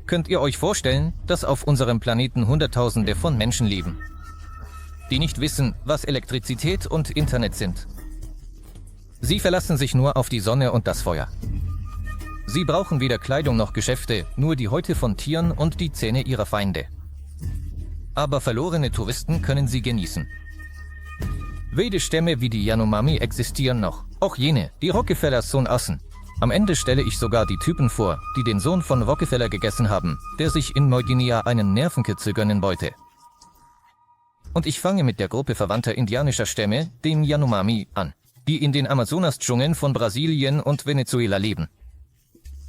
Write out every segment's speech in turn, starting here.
Könnt ihr euch vorstellen, dass auf unserem Planeten Hunderttausende von Menschen leben, die nicht wissen, was Elektrizität und Internet sind? Sie verlassen sich nur auf die Sonne und das Feuer. Sie brauchen weder Kleidung noch Geschäfte, nur die Häute von Tieren und die Zähne ihrer Feinde. Aber verlorene Touristen können sie genießen. Wilde Stämme wie die Yanomami existieren noch, auch jene, die Rockefellers Sohn aßen. Am Ende stelle ich sogar die Typen vor, die den Sohn von Rockefeller gegessen haben, der sich in Neuguinea einen Nervenkitzel gönnen wollte. Und ich fange mit der Gruppe verwandter indianischer Stämme, den Yanomami, an, die in den Amazonas-Dschungeln von Brasilien und Venezuela leben.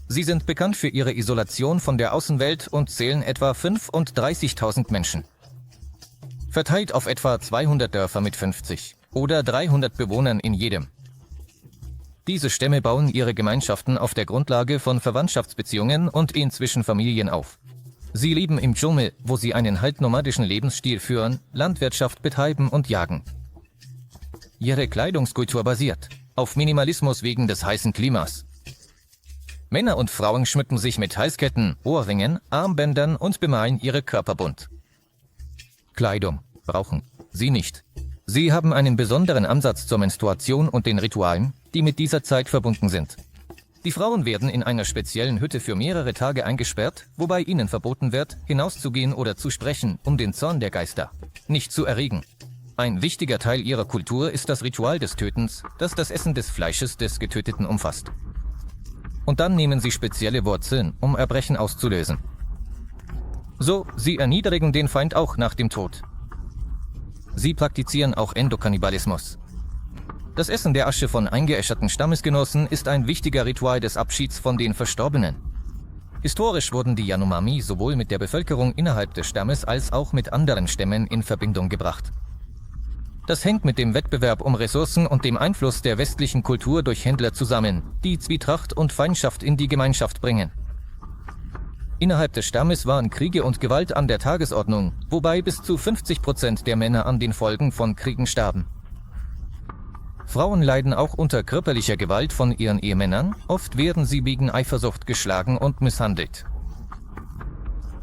Sie sind bekannt für ihre Isolation von der Außenwelt und zählen etwa 35.000 Menschen. Verteilt auf etwa 200 Dörfer mit 50 oder 300 Bewohnern in jedem. Diese Stämme bauen ihre Gemeinschaften auf der Grundlage von Verwandtschaftsbeziehungen und Ehen zwischen Familien auf. Sie leben im Dschungel, wo sie einen halbnomadischen Lebensstil führen, Landwirtschaft betreiben und jagen. Ihre Kleidungskultur basiert auf Minimalismus wegen des heißen Klimas. Männer und Frauen schmücken sich mit Halsketten, Ohrringen, Armbändern und bemalen ihre Körper bunt. Kleidung brauchen sie nicht. Sie haben einen besonderen Ansatz zur Menstruation und den Ritualen, die mit dieser Zeit verbunden sind. Die Frauen werden in einer speziellen Hütte für mehrere Tage eingesperrt, wobei ihnen verboten wird, hinauszugehen oder zu sprechen, um den Zorn der Geister nicht zu erregen. Ein wichtiger Teil ihrer Kultur ist das Ritual des Tötens, das das Essen des Fleisches des Getöteten umfasst. Und dann nehmen sie spezielle Wurzeln, um Erbrechen auszulösen. So, sie erniedrigen den Feind auch nach dem Tod. Sie praktizieren auch Endokannibalismus. Das Essen der Asche von eingeäscherten Stammesgenossen ist ein wichtiger Ritual des Abschieds von den Verstorbenen. Historisch wurden die Yanomami sowohl mit der Bevölkerung innerhalb des Stammes als auch mit anderen Stämmen in Verbindung gebracht. Das hängt mit dem Wettbewerb um Ressourcen und dem Einfluss der westlichen Kultur durch Händler zusammen, die Zwietracht und Feindschaft in die Gemeinschaft bringen. Innerhalb des Stammes waren Kriege und Gewalt an der Tagesordnung, wobei bis zu 50% der Männer an den Folgen von Kriegen starben. Frauen leiden auch unter körperlicher Gewalt von ihren Ehemännern, oft werden sie wegen Eifersucht geschlagen und misshandelt.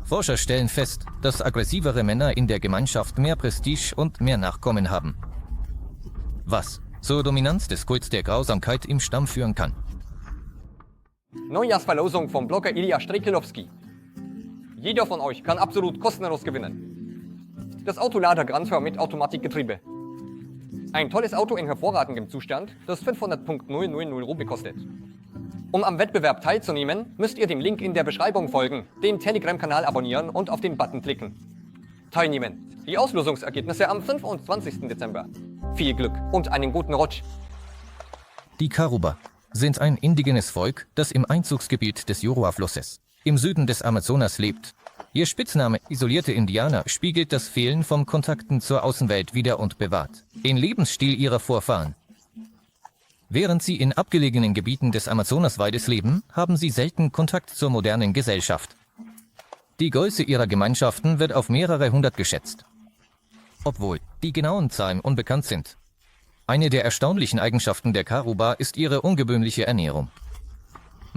Forscher stellen fest, dass aggressivere Männer in der Gemeinschaft mehr Prestige und mehr Nachkommen haben. Was zur Dominanz des Kults der Grausamkeit im Stamm führen kann. Neujahrsverlosung vom Blogger Ilya Strikelowski. Jeder von euch kann absolut kostenlos gewinnen. Das Autolader Grandhör mit Automatikgetriebe. Ein tolles Auto in hervorragendem Zustand, das 500.000 Rubel kostet. Um am Wettbewerb teilzunehmen, müsst ihr dem Link in der Beschreibung folgen, den Telegram-Kanal abonnieren und auf den Button klicken. Teilnehmen. Die Auslosungsergebnisse am 25. Dezember. Viel Glück und einen guten Rutsch. Die Karuba sind ein indigenes Volk, das im Einzugsgebiet des Jurua-Flusses im Süden des Amazonas lebt. Ihr Spitzname isolierte Indianer spiegelt das Fehlen von Kontakten zur Außenwelt wider und bewahrt den Lebensstil ihrer Vorfahren. Während sie in abgelegenen Gebieten des Amazonaswaldes leben, haben sie selten Kontakt zur modernen Gesellschaft. Die Größe ihrer Gemeinschaften wird auf mehrere hundert geschätzt, obwohl die genauen Zahlen unbekannt sind. Eine der erstaunlichen Eigenschaften der Karuba ist ihre ungewöhnliche Ernährung.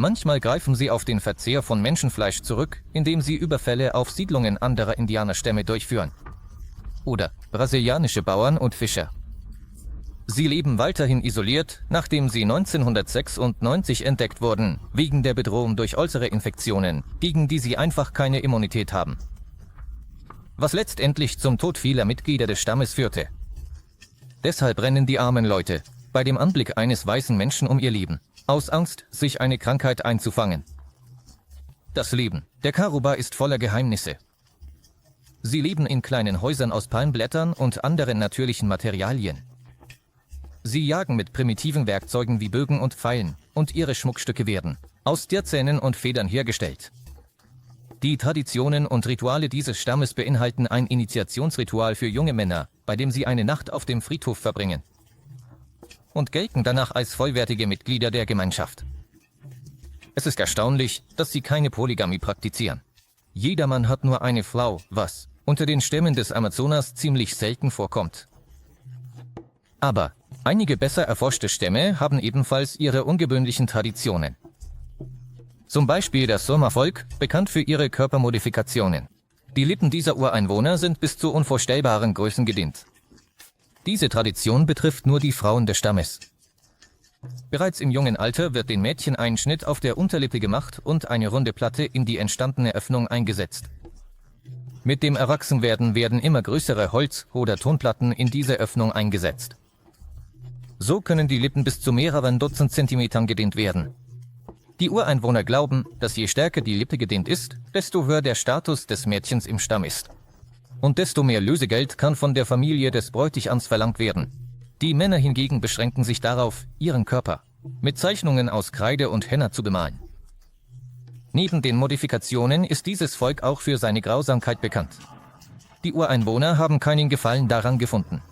Manchmal greifen sie auf den Verzehr von Menschenfleisch zurück, indem sie Überfälle auf Siedlungen anderer Indianerstämme durchführen. Oder brasilianische Bauern und Fischer. Sie leben weiterhin isoliert, nachdem sie 1996 entdeckt wurden, wegen der Bedrohung durch äußere Infektionen, gegen die sie einfach keine Immunität haben. Was letztendlich zum Tod vieler Mitglieder des Stammes führte. Deshalb rennen die armen Leute bei dem Anblick eines weißen Menschen um ihr Leben, aus Angst, sich eine Krankheit einzufangen. Das Leben der Karuba ist voller Geheimnisse. Sie leben in kleinen Häusern aus Palmblättern und anderen natürlichen Materialien. Sie jagen mit primitiven Werkzeugen wie Bögen und Pfeilen, und ihre Schmuckstücke werden aus Tierzähnen und Federn hergestellt. Die Traditionen und Rituale dieses Stammes beinhalten ein Initiationsritual für junge Männer, bei dem sie eine Nacht auf dem Friedhof verbringen. Und gelten danach als vollwertige Mitglieder der Gemeinschaft. Es ist erstaunlich, dass sie keine Polygamie praktizieren. Jeder Mann hat nur eine Frau, was unter den Stämmen des Amazonas ziemlich selten vorkommt. Aber einige besser erforschte Stämme haben ebenfalls ihre ungewöhnlichen Traditionen. Zum Beispiel das Soma-Volk, bekannt für ihre Körpermodifikationen. Die Lippen dieser Ureinwohner sind bis zu unvorstellbaren Größen gedehnt. Diese Tradition betrifft nur die Frauen des Stammes. Bereits im jungen Alter wird den Mädchen ein Schnitt auf der Unterlippe gemacht und eine runde Platte in die entstandene Öffnung eingesetzt. Mit dem Erwachsenwerden werden immer größere Holz- oder Tonplatten in diese Öffnung eingesetzt. So können die Lippen bis zu mehreren Dutzend Zentimetern gedehnt werden. Die Ureinwohner glauben, dass je stärker die Lippe gedehnt ist, desto höher der Status des Mädchens im Stamm ist. Und desto mehr Lösegeld kann von der Familie des Bräutigams verlangt werden. Die Männer hingegen beschränken sich darauf, ihren Körper mit Zeichnungen aus Kreide und Henna zu bemalen. Neben den Modifikationen ist dieses Volk auch für seine Grausamkeit bekannt. Die Ureinwohner haben keinen Gefallen daran gefunden,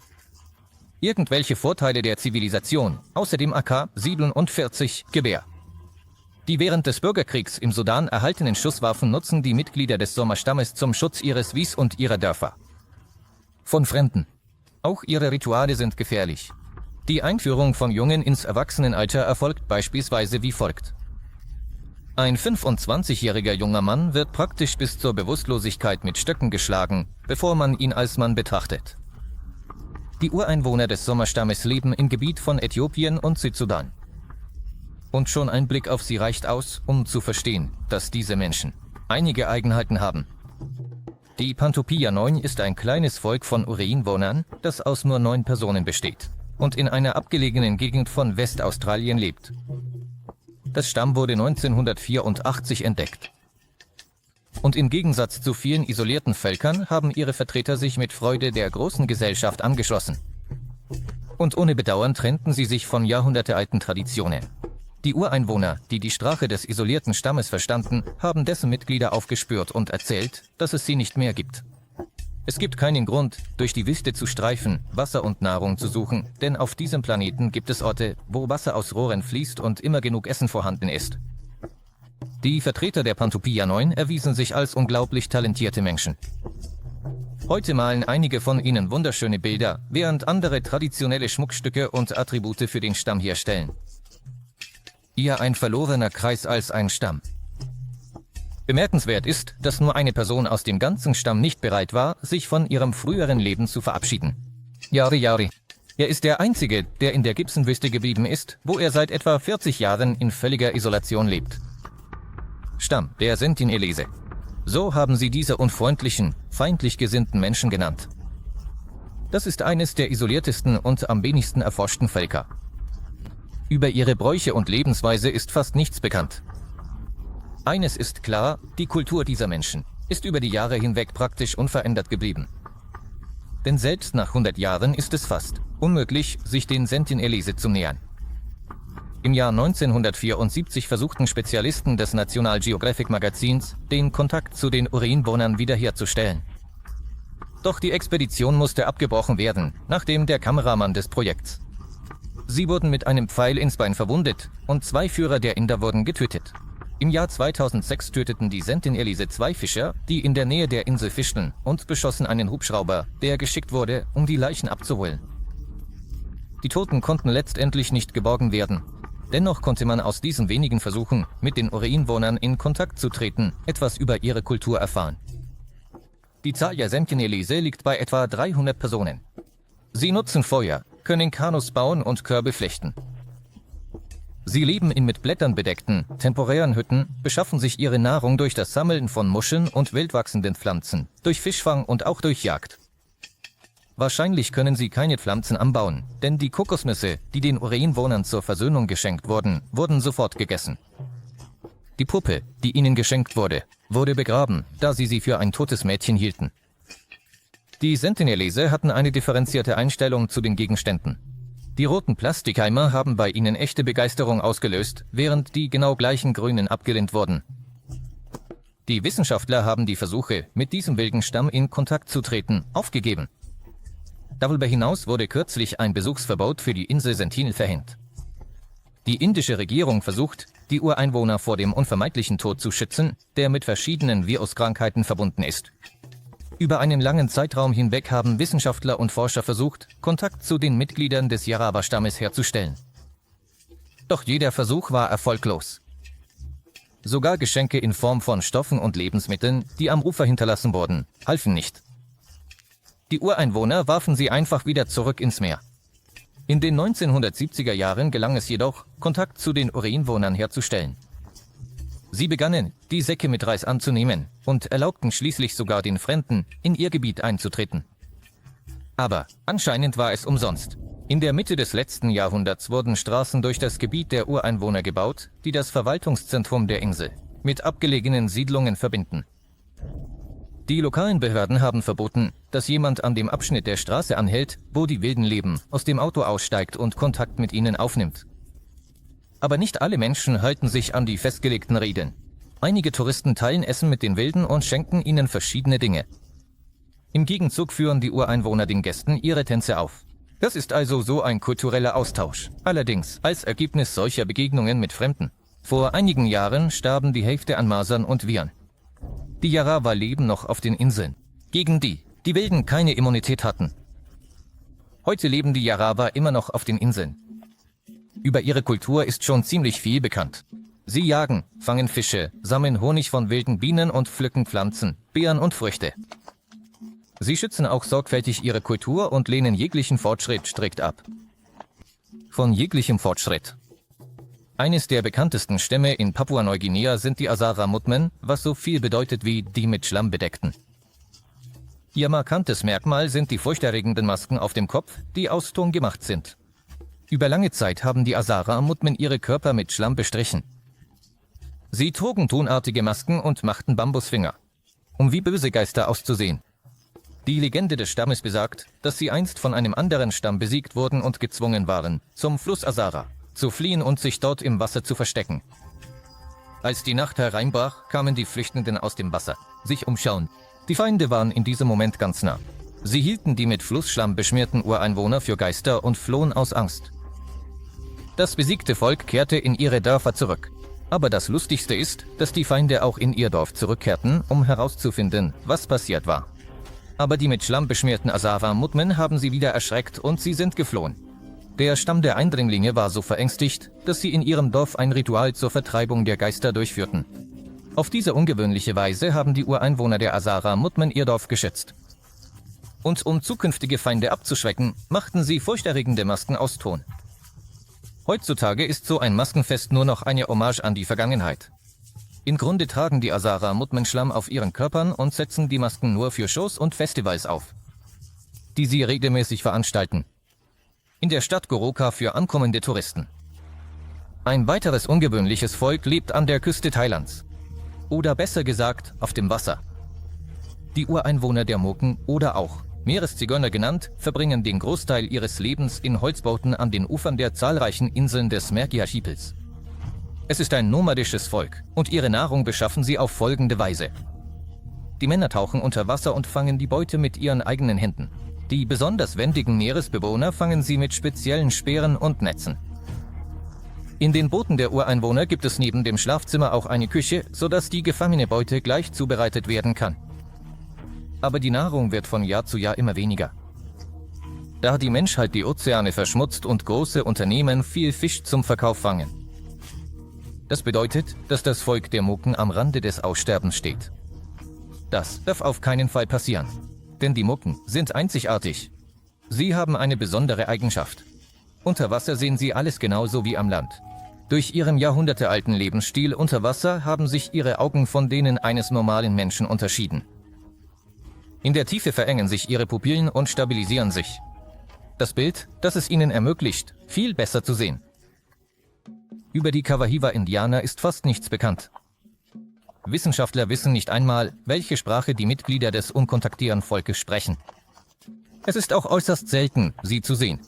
irgendwelche Vorteile der Zivilisation, außer dem AK-47 Gewehr. Die während des Bürgerkriegs im Sudan erhaltenen Schusswaffen nutzen die Mitglieder des Soma-Stammes zum Schutz ihres Wies und ihrer Dörfer von Fremden. Auch ihre Rituale sind gefährlich. Die Einführung von Jungen ins Erwachsenenalter erfolgt beispielsweise wie folgt. Ein 25-jähriger junger Mann wird praktisch bis zur Bewusstlosigkeit mit Stöcken geschlagen, bevor man ihn als Mann betrachtet. Die Ureinwohner des Soma-Stammes leben im Gebiet von Äthiopien und Südsudan. Und schon ein Blick auf sie reicht aus, um zu verstehen, dass diese Menschen einige Eigenheiten haben. Die Pantopia-9 ist ein kleines Volk von Ureinwohnern, das aus nur 9 Personen besteht und in einer abgelegenen Gegend von Westaustralien lebt. Das Stamm wurde 1984 entdeckt. Und im Gegensatz zu vielen isolierten Völkern haben ihre Vertreter sich mit Freude der großen Gesellschaft angeschlossen. Und ohne Bedauern trennten sie sich von jahrhundertealten Traditionen. Die Ureinwohner, die die Sprache des isolierten Stammes verstanden, haben dessen Mitglieder aufgespürt und erzählt, dass es sie nicht mehr gibt. Es gibt keinen Grund, durch die Wüste zu streifen, Wasser und Nahrung zu suchen, denn auf diesem Planeten gibt es Orte, wo Wasser aus Rohren fließt und immer genug Essen vorhanden ist. Die Vertreter der Pantopia-9 erwiesen sich als unglaublich talentierte Menschen. Heute malen einige von ihnen wunderschöne Bilder, während andere traditionelle Schmuckstücke und Attribute für den Stamm herstellen. Eher ein verlorener Kreis als ein Stamm. Bemerkenswert ist, dass nur eine Person aus dem ganzen Stamm nicht bereit war, sich von ihrem früheren Leben zu verabschieden. Yari. Er ist der Einzige, der in der Gibson-Wüste geblieben ist, wo er seit etwa 40 Jahren in völliger Isolation lebt. Stamm der Sentinelese. So haben sie diese unfreundlichen, feindlich gesinnten Menschen genannt. Das ist eines der isoliertesten und am wenigsten erforschten Völker. Über ihre Bräuche und Lebensweise ist fast nichts bekannt. Eines ist klar, die Kultur dieser Menschen ist über die Jahre hinweg praktisch unverändert geblieben. Denn selbst nach 100 Jahren ist es fast unmöglich, sich den Sentinelese zu nähern. Im Jahr 1974 versuchten Spezialisten des National Geographic Magazins, den Kontakt zu den Ureinwohnern wiederherzustellen. Doch die Expedition musste abgebrochen werden, nachdem der Kameramann des Projekts. Sie wurden mit einem Pfeil ins Bein verwundet und 2 Führer der Inder wurden getötet. Im Jahr 2006 töteten die Sentinelese 2 Fischer, die in der Nähe der Insel fischten, und beschossen einen Hubschrauber, der geschickt wurde, um die Leichen abzuholen. Die Toten konnten letztendlich nicht geborgen werden. Dennoch konnte man aus diesen wenigen Versuchen, mit den Ureinwohnern in Kontakt zu treten, etwas über ihre Kultur erfahren. Die Zahl der Sentinelese liegt bei etwa 300 Personen. Sie nutzen Feuer, können Kanus bauen und Körbe flechten. Sie leben in mit Blättern bedeckten, temporären Hütten, beschaffen sich ihre Nahrung durch das Sammeln von Muscheln und wildwachsenden Pflanzen, durch Fischfang und auch durch Jagd. Wahrscheinlich können sie keine Pflanzen anbauen, denn die Kokosnüsse, die den Ureinwohnern zur Versöhnung geschenkt wurden, wurden sofort gegessen. Die Puppe, die ihnen geschenkt wurde, wurde begraben, da sie für ein totes Mädchen hielten. Die Sentinelese hatten eine differenzierte Einstellung zu den Gegenständen. Die roten Plastikeimer haben bei ihnen echte Begeisterung ausgelöst, während die genau gleichen grünen abgelehnt wurden. Die Wissenschaftler haben die Versuche, mit diesem wilden Stamm in Kontakt zu treten, aufgegeben. Darüber hinaus wurde kürzlich ein Besuchsverbot für die Insel Sentinel verhängt. Die indische Regierung versucht, die Ureinwohner vor dem unvermeidlichen Tod zu schützen, der mit verschiedenen Viruskrankheiten verbunden ist. Über einen langen Zeitraum hinweg haben Wissenschaftler und Forscher versucht, Kontakt zu den Mitgliedern des Yaraba-Stammes herzustellen. Doch jeder Versuch war erfolglos. Sogar Geschenke in Form von Stoffen und Lebensmitteln, die am Ufer hinterlassen wurden, halfen nicht. Die Ureinwohner warfen sie einfach wieder zurück ins Meer. In den 1970er Jahren gelang es jedoch, Kontakt zu den Ureinwohnern herzustellen. Sie begannen, die Säcke mit Reis anzunehmen und erlaubten schließlich sogar den Fremden, in ihr Gebiet einzutreten. Aber anscheinend war es umsonst. In der Mitte des letzten Jahrhunderts wurden Straßen durch das Gebiet der Ureinwohner gebaut, die das Verwaltungszentrum der Insel mit abgelegenen Siedlungen verbinden. Die lokalen Behörden haben verboten, dass jemand an dem Abschnitt der Straße anhält, wo die Wilden leben, aus dem Auto aussteigt und Kontakt mit ihnen aufnimmt. Aber nicht alle Menschen halten sich an die festgelegten Regeln. Einige Touristen teilen Essen mit den Wilden und schenken ihnen verschiedene Dinge. Im Gegenzug führen die Ureinwohner den Gästen ihre Tänze auf. Das ist also so ein kultureller Austausch. Allerdings als Ergebnis solcher Begegnungen mit Fremden. Vor einigen Jahren starben die Hälfte an Masern und Viren. Die Yarawa leben noch auf den Inseln, gegen die die Wilden keine Immunität hatten. Heute leben die Yarawa immer noch auf den Inseln. Über ihre Kultur ist schon ziemlich viel bekannt. Sie jagen, fangen Fische, sammeln Honig von wilden Bienen und pflücken Pflanzen, Beeren und Früchte. Sie schützen auch sorgfältig ihre Kultur und lehnen jeglichen Fortschritt strikt ab. Von jeglichem Fortschritt. Eines der bekanntesten Stämme in Papua-Neuguinea sind die Asara Mutmen, was so viel bedeutet wie die mit Schlamm bedeckten. Ihr markantes Merkmal sind die furchterregenden Masken auf dem Kopf, die aus Ton gemacht sind. Über lange Zeit haben die Asara Mutmen ihre Körper mit Schlamm bestrichen. Sie trugen tonartige Masken und machten Bambusfinger, um wie böse Geister auszusehen. Die Legende des Stammes besagt, dass sie einst von einem anderen Stamm besiegt wurden und gezwungen waren, zum Fluss Asara zu fliehen und sich dort im Wasser zu verstecken. Als die Nacht hereinbrach, kamen die Flüchtenden aus dem Wasser, sich umschauen. Die Feinde waren in diesem Moment ganz nah. Sie hielten die mit Flussschlamm beschmierten Ureinwohner für Geister und flohen aus Angst. Das besiegte Volk kehrte in ihre Dörfer zurück. Aber das Lustigste ist, dass die Feinde auch in ihr Dorf zurückkehrten, um herauszufinden, was passiert war. Aber die mit Schlamm beschmierten Asara Mutmen haben sie wieder erschreckt und sie sind geflohen. Der Stamm der Eindringlinge war so verängstigt, dass sie in ihrem Dorf ein Ritual zur Vertreibung der Geister durchführten. Auf diese ungewöhnliche Weise haben die Ureinwohner der Asara Mutmen ihr Dorf geschützt. Und um zukünftige Feinde abzuschrecken, machten sie furchterregende Masken aus Ton. Heutzutage ist so ein Maskenfest nur noch eine Hommage an die Vergangenheit. Im Grunde tragen die Asara Mutmen Schlamm auf ihren Körpern und setzen die Masken nur für Shows und Festivals auf, die sie regelmäßig veranstalten. In der Stadt Goroka für ankommende Touristen. Ein weiteres ungewöhnliches Volk lebt an der Küste Thailands. Oder besser gesagt, auf dem Wasser. Die Ureinwohner der Moken oder auch Meereszigeuner genannt, verbringen den Großteil ihres Lebens in Holzbooten an den Ufern der zahlreichen Inseln des Merki-Archipels. Es ist ein nomadisches Volk und ihre Nahrung beschaffen sie auf folgende Weise. Die Männer tauchen unter Wasser und fangen die Beute mit ihren eigenen Händen. Die besonders wendigen Meeresbewohner fangen sie mit speziellen Speeren und Netzen. In den Booten der Ureinwohner gibt es neben dem Schlafzimmer auch eine Küche, sodass die gefangene Beute gleich zubereitet werden kann. Aber die Nahrung wird von Jahr zu Jahr immer weniger. Da die Menschheit die Ozeane verschmutzt und große Unternehmen viel Fisch zum Verkauf fangen. Das bedeutet, dass das Volk der Moken am Rande des Aussterbens steht. Das darf auf keinen Fall passieren. Denn die Moken sind einzigartig. Sie haben eine besondere Eigenschaft. Unter Wasser sehen sie alles genauso wie am Land. Durch ihren jahrhundertealten Lebensstil unter Wasser haben sich ihre Augen von denen eines normalen Menschen unterschieden. In der Tiefe verengen sich ihre Pupillen und stabilisieren sich. Das Bild, das es ihnen ermöglicht, viel besser zu sehen. Über die Kawahiva-Indianer ist fast nichts bekannt. Wissenschaftler wissen nicht einmal, welche Sprache die Mitglieder des unkontaktierten Volkes sprechen. Es ist auch äußerst selten, sie zu sehen.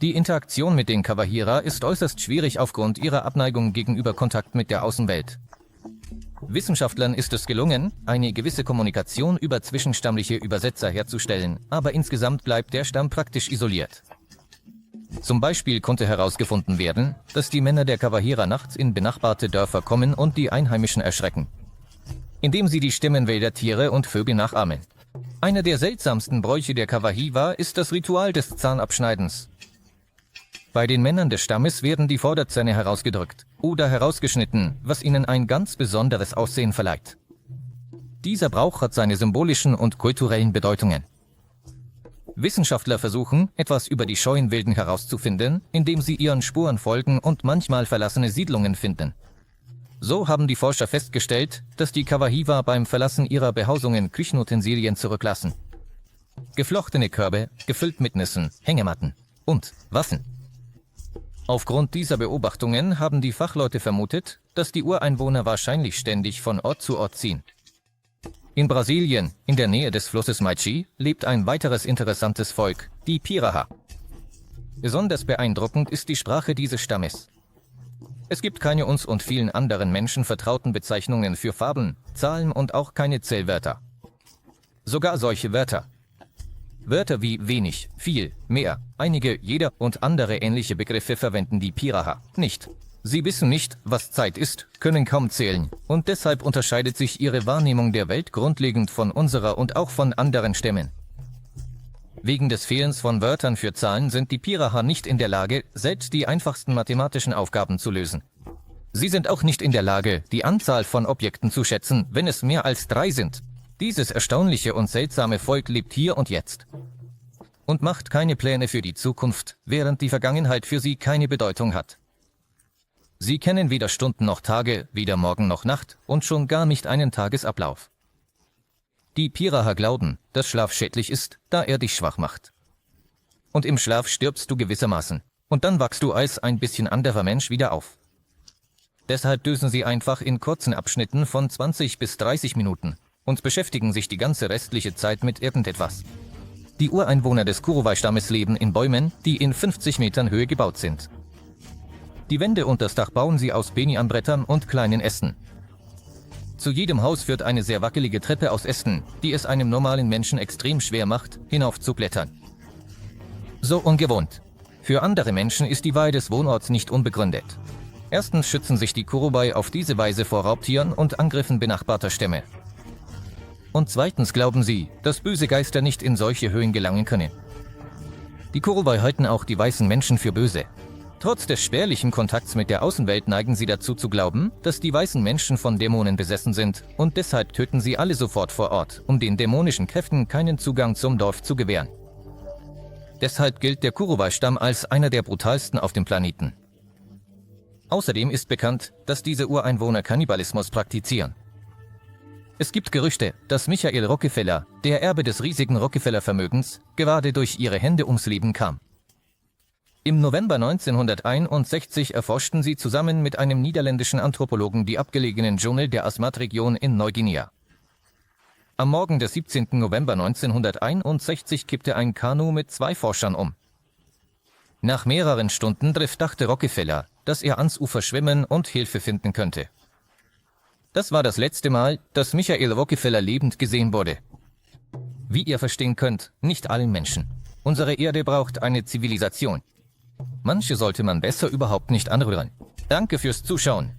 Die Interaktion mit den Kawahira ist äußerst schwierig aufgrund ihrer Abneigung gegenüber Kontakt mit der Außenwelt. Wissenschaftlern ist es gelungen, eine gewisse Kommunikation über zwischenstammliche Übersetzer herzustellen, aber insgesamt bleibt der Stamm praktisch isoliert. Zum Beispiel konnte herausgefunden werden, dass die Männer der Kawahira nachts in benachbarte Dörfer kommen und die Einheimischen erschrecken, indem sie die Stimmen wilder Tiere und Vögel nachahmen. Einer der seltsamsten Bräuche der Kawahiva ist das Ritual des Zahnabschneidens. Bei den Männern des Stammes werden die Vorderzähne herausgedrückt, oder herausgeschnitten, was ihnen ein ganz besonderes Aussehen verleiht. Dieser Brauch hat seine symbolischen und kulturellen Bedeutungen. Wissenschaftler versuchen, etwas über die Scheuenwilden herauszufinden, indem sie ihren Spuren folgen und manchmal verlassene Siedlungen finden. So haben die Forscher festgestellt, dass die Kawahiwa beim Verlassen ihrer Behausungen Küchenutensilien zurücklassen. Geflochtene Körbe, gefüllt mit Nüssen, Hängematten und Waffen. Aufgrund dieser Beobachtungen haben die Fachleute vermutet, dass die Ureinwohner wahrscheinlich ständig von Ort zu Ort ziehen. In Brasilien, in der Nähe des Flusses Maichi, lebt ein weiteres interessantes Volk, die Piraha. Besonders beeindruckend ist die Sprache dieses Stammes. Es gibt keine uns und vielen anderen Menschen vertrauten Bezeichnungen für Farben, Zahlen und auch keine Zählwörter. Sogar solche Wörter. Wörter wie wenig, viel, mehr, einige, jeder und andere ähnliche Begriffe verwenden die Piraha nicht. Sie wissen nicht, was Zeit ist, können kaum zählen und deshalb unterscheidet sich ihre Wahrnehmung der Welt grundlegend von unserer und auch von anderen Stämmen. Wegen des Fehlens von Wörtern für Zahlen sind die Piraha nicht in der Lage, selbst die einfachsten mathematischen Aufgaben zu lösen. Sie sind auch nicht in der Lage, die Anzahl von Objekten zu schätzen, wenn es mehr als 3 sind. Dieses erstaunliche und seltsame Volk lebt hier und jetzt und macht keine Pläne für die Zukunft, während die Vergangenheit für sie keine Bedeutung hat. Sie kennen weder Stunden noch Tage, weder Morgen noch Nacht und schon gar nicht einen Tagesablauf. Die Piraha glauben, dass Schlaf schädlich ist, da er dich schwach macht. Und im Schlaf stirbst du gewissermaßen. Und dann wachst du als ein bisschen anderer Mensch wieder auf. Deshalb dösen sie einfach in kurzen Abschnitten von 20 bis 30 Minuten und beschäftigen sich die ganze restliche Zeit mit irgendetwas. Die Ureinwohner des Kuruwai-Stammes leben in Bäumen, die in 50 Metern Höhe gebaut sind. Die Wände und das Dach bauen sie aus Benianbrettern und kleinen Ästen. Zu jedem Haus führt eine sehr wackelige Treppe aus Ästen, die es einem normalen Menschen extrem schwer macht, hinaufzuklettern. So ungewohnt. Für andere Menschen ist die Wahl des Wohnorts nicht unbegründet. Erstens schützen sich die Kuruwai auf diese Weise vor Raubtieren und Angriffen benachbarter Stämme. Und zweitens glauben sie, dass böse Geister nicht in solche Höhen gelangen können. Die Kuruwai halten auch die weißen Menschen für böse. Trotz des spärlichen Kontakts mit der Außenwelt neigen sie dazu zu glauben, dass die weißen Menschen von Dämonen besessen sind und deshalb töten sie alle sofort vor Ort, um den dämonischen Kräften keinen Zugang zum Dorf zu gewähren. Deshalb gilt der Kuruwai-Stamm als einer der brutalsten auf dem Planeten. Außerdem ist bekannt, dass diese Ureinwohner Kannibalismus praktizieren. Es gibt Gerüchte, dass Michael Rockefeller, der Erbe des riesigen Rockefeller-Vermögens, gerade durch ihre Hände ums Leben kam. Im November 1961 erforschten sie zusammen mit einem niederländischen Anthropologen die abgelegenen Dschungel der Asmat-Region in Neuguinea. Am Morgen des 17. November 1961 kippte ein Kanu mit 2 Forschern um. Nach mehreren Stunden dachte Rockefeller, dass er ans Ufer schwimmen und Hilfe finden könnte. Das war das letzte Mal, dass Michael Rockefeller lebend gesehen wurde. Wie ihr verstehen könnt, nicht allen Menschen. Unsere Erde braucht eine Zivilisation. Manche sollte man besser überhaupt nicht anrühren. Danke fürs Zuschauen.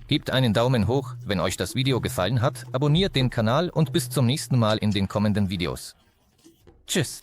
Gebt einen Daumen hoch, wenn euch das Video gefallen hat, abonniert den Kanal und bis zum nächsten Mal in den kommenden Videos. Tschüss.